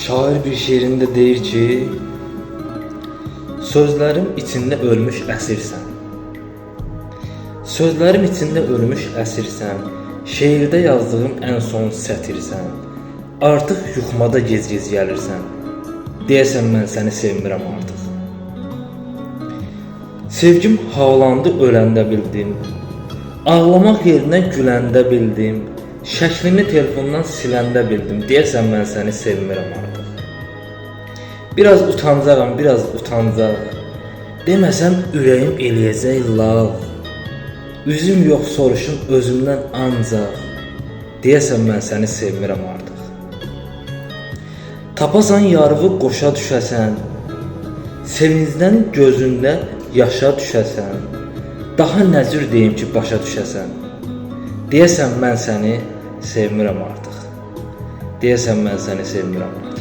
Şair bir şiirində deyir ki, sözlərim içində ölmüş əsirsən. Sözlərim içində ölmüş əsirsən, şeirdə yazdığım ən son sətirsən. Artıq yuxmada gec-gec gəlirsən, deyəsən mən səni sevmirəm artıq. Sevgim havalandı öləndə bildim, ağlamaq yerinə güləndə bildim, şəklini telefondan siləndə bildim, deyəsən mən səni sevmirəm artıq. Biraz utancağam, biraz utancaq, deməsəm ürəyim eləyəcək lal. Üzüm yox soruşum özümdən ancaq, deyəsən mən səni sevmirəm artıq. Tapasan yarığı qoşa düşəsən, sevincdən gözündə yaşa düşəsən, daha nə cür deyim ki başa düşəsən, deyəsən mən səni sevmirəm artıq. Deyəsən mən səni sevmirəm artıq.